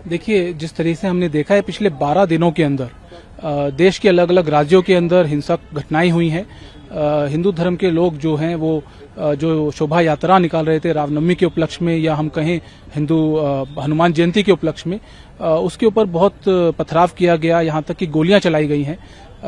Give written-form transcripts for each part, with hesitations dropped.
देखिए, जिस तरह से हमने देखा है पिछले 12 दिनों के अंदर देश के अलग अलग राज्यों के अंदर हिंसक घटनाएं हुई हैं। हिंदू धर्म के लोग जो हैं वो जो शोभा यात्रा निकाल रहे थे रामनवमी के उपलक्ष्य में या हम कहें हिंदू हनुमान जयंती के उपलक्ष्य में, उसके ऊपर बहुत पथराव किया गया, यहाँ तक कि गोलियां चलाई गई हैं,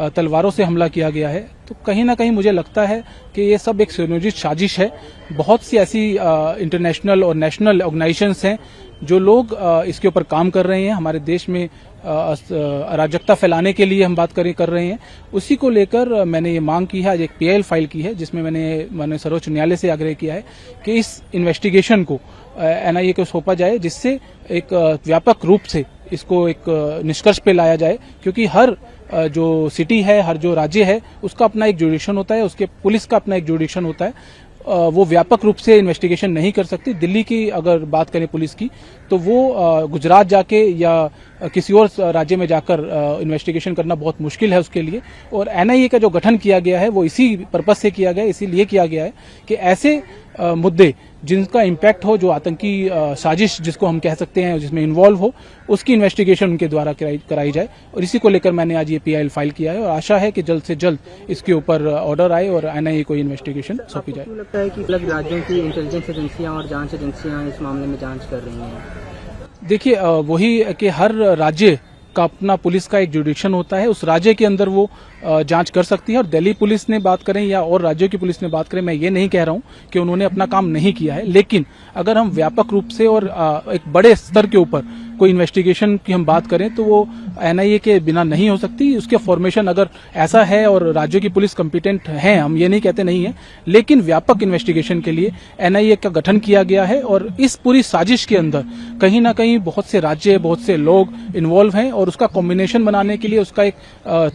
तलवारों से हमला किया गया है। तो कहीं ना कहीं मुझे लगता है कि ये सब एक सुनियोजित साजिश है। बहुत सी ऐसी इंटरनेशनल और नेशनल ऑर्गेनाइजेशंस हैं जो लोग इसके ऊपर काम कर रहे हैं, हमारे देश में अराजकता फैलाने के लिए हम बात कर रहे हैं। उसी को लेकर मैंने ये मांग की है, आज एक पीआईएल फाइल की है, जिसमें मैंने सर्वोच्च न्यायालय से आग्रह किया है कि इस इन्वेस्टिगेशन को एनआईए को सौंपा जाए, जिससे एक व्यापक रूप से इसको एक निष्कर्ष पे लाया जाए। क्योंकि हर जो सिटी है, हर जो राज्य है, उसका अपना एक जुडिक्शन होता है, उसके पुलिस का अपना एक जुडिक्शन होता है। वो व्यापक रूप से इन्वेस्टिगेशन नहीं कर सकती। दिल्ली की अगर बात करें पुलिस की, तो वो गुजरात जाके या किसी और राज्य में जाकर इन्वेस्टिगेशन करना बहुत मुश्किल है उसके लिए। और एनआईए का जो गठन किया गया है वो इसी पर्पज से किया गया है, इसीलिए किया गया है कि ऐसे मुद्दे जिनका इम्पैक्ट हो, जो आतंकी साजिश जिसको हम कह सकते हैं, जिसमें इन्वॉल्व हो, उसकी इन्वेस्टिगेशन उनके द्वारा कराई जाए। और इसी को लेकर मैंने आज ये पीआईएल फाइल किया है और आशा है कि जल्द से जल्द इसके ऊपर ऑर्डर आए और एनआईए को इन्वेस्टिगेशन सौंपी जाए। लगता है कि अलग राज्यों की इंटेलिजेंस एजेंसियां और जांच एजेंसियां इस मामले में जांच कर रही हैं। देखिए, वही कि हर राज्य का अपना पुलिस का एक जुडिक्शन होता है, उस राज्य के अंदर वो जांच कर सकती है। और दिल्ली पुलिस ने बात करें या और राज्यों की पुलिस ने बात करें, मैं ये नहीं कह रहा हूं कि उन्होंने अपना काम नहीं किया है, लेकिन अगर हम व्यापक रूप से और एक बड़े स्तर के ऊपर कोई इन्वेस्टिगेशन की हम बात करें तो वो एनआईए के बिना नहीं हो सकती। उसके फॉर्मेशन अगर ऐसा है और राज्यों की पुलिस कॉम्पिटेंट है, हम ये नहीं कहते नहीं है, लेकिन व्यापक इन्वेस्टिगेशन के लिए एनआईए का गठन किया गया है। और इस पूरी साजिश के अंदर कहीं ना कहीं बहुत से राज्य, बहुत से लोग इन्वॉल्व हैं और उसका कॉम्बिनेशन बनाने के लिए, उसका एक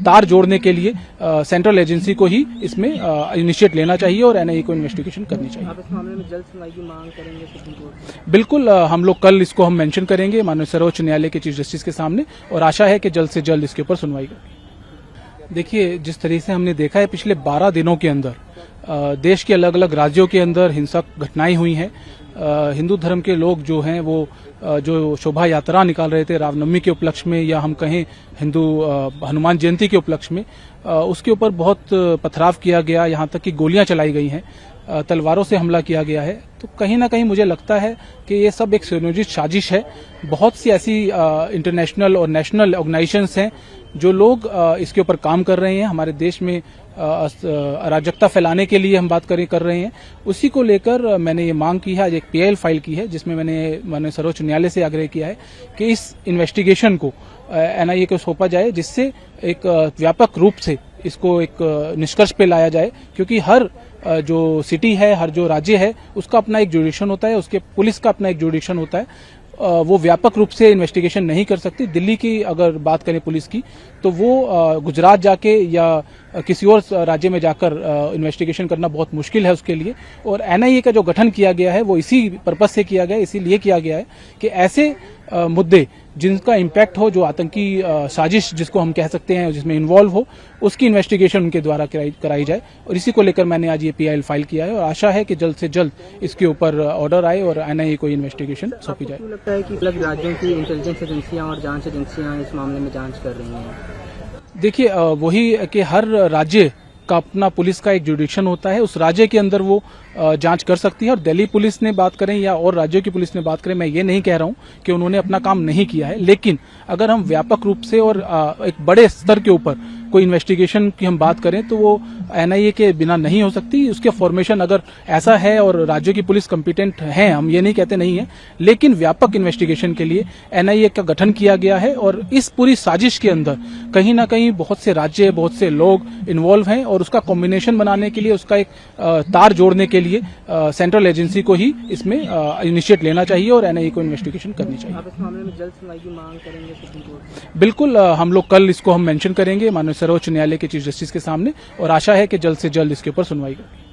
तार जोड़ने के लिए सेंट्रल एजेंसी को ही इसमें इनिशिएट लेना चाहिए और एनआईए को इन्वेस्टिगेशन करनी चाहिए। आप इस मामले में जल्द सुनवाई की मांग करेंगे सुप्रीम कोर्ट में? बिल्कुल, हम लोग कल इसको हम मेंशन करेंगे माननीय सर्वोच्च न्यायालय के चीफ जस्टिस के सामने और आशा है कि जल्द से जल्द इसके ऊपर सुनवाई होगी। देखिए, जिस तरह से हमने देखा है पिछले 12 दिनों के अंदर देश के अलग अलग राज्यों के अंदर हिंसक घटनाएं हुई हैं। हिंदू धर्म के लोग जो हैं वो जो शोभा यात्रा निकाल रहे थे रामनवमी के उपलक्ष्य में या हम कहें हिंदू हनुमान जयंती के उपलक्ष्य में, उसके ऊपर बहुत पथराव किया गया, यहाँ तक कि गोलियां चलाई गई हैं, तलवारों से हमला किया गया है। तो कहीं ना कहीं मुझे लगता है कि ये सब एक सुनियोजित साजिश है। बहुत सी ऐसी इंटरनेशनल और नेशनल ऑर्गेनाइजेशंस हैं जो लोग इसके ऊपर काम कर रहे हैं, हमारे देश में अराजकता फैलाने के लिए हम बात कर रहे हैं। उसी को लेकर मैंने ये मांग की है, आज एक पीआईएल फाइल की है, जिसमें मैंने सर्वोच्च न्यायालय से आग्रह किया है कि इस इन्वेस्टिगेशन को एनआईए को सौंपा जाए, जिससे एक व्यापक रूप से इसको एक निष्कर्ष पे लाया जाए। क्योंकि हर जो सिटी है, हर जो राज्य है, उसका अपना एक जुडिक्शन होता है, उसके पुलिस का अपना एक जुडिक्शन होता है। वो व्यापक रूप से इन्वेस्टिगेशन नहीं कर सकती। दिल्ली की अगर बात करें पुलिस की, तो वो गुजरात जाके या किसी और राज्य में जाकर इन्वेस्टिगेशन करना बहुत मुश्किल है उसके लिए। और एनआईए का जो गठन किया गया है वो इसी पर्पज से किया गया है, इसीलिए किया गया है कि ऐसे मुद्दे जिनका इम्पैक्ट हो, जो आतंकी साजिश जिसको हम कह सकते हैं, जिसमें इन्वॉल्व हो, उसकी इन्वेस्टिगेशन उनके द्वारा कराई जाए। और इसी को लेकर मैंने आज ये पीआईएल फाइल किया है और आशा है कि जल्द से जल्द इसके ऊपर ऑर्डर आए और एनआईए को इन्वेस्टिगेशन सौंपी जाए। आपको लगता है कि अलग राज्यों की इंटेलिजेंस एजेंसियां और जांच एजेंसियां इस मामले में जांच कर रही हैं? देखिए, वही कि हर राज्य का अपना पुलिस का एक जुडिक्शन होता है, उस राज्य के अंदर वो जांच कर सकती है। और दिल्ली पुलिस ने बात करें या और राज्यों की पुलिस ने बात करें, मैं ये नहीं कह रहा हूं कि उन्होंने अपना काम नहीं किया है, लेकिन अगर हम व्यापक रूप से और एक बड़े स्तर के ऊपर कोई इन्वेस्टिगेशन की हम बात करें तो वो एनआईए के बिना नहीं हो सकती। उसके फॉर्मेशन अगर ऐसा है और राज्यों की पुलिस कॉम्पिटेंट है, हम ये नहीं कहते नहीं है, लेकिन व्यापक इन्वेस्टिगेशन के लिए एनआईए का गठन किया गया है। और इस पूरी साजिश के अंदर कहीं ना कहीं बहुत से राज्य, बहुत से लोग इन्वॉल्व हैं और उसका कॉम्बिनेशन बनाने के लिए, उसका एक तार जोड़ने के लिए सेंट्रल एजेंसी को ही इसमें इनिशिएट लेना चाहिए और एनआईए को इन्वेस्टिगेशन करनी चाहिए। आप इस मामले में जल्द सुनवाई की मांग करेंगे सुप्रीम कोर्ट में? बिल्कुल, हम लोग कल इसको हम मेंशन करेंगे माननीय सर्वोच्च न्यायालय के चीफ जस्टिस के सामने और आशा है कि जल्द से जल्द इसके ऊपर सुनवाई होगी।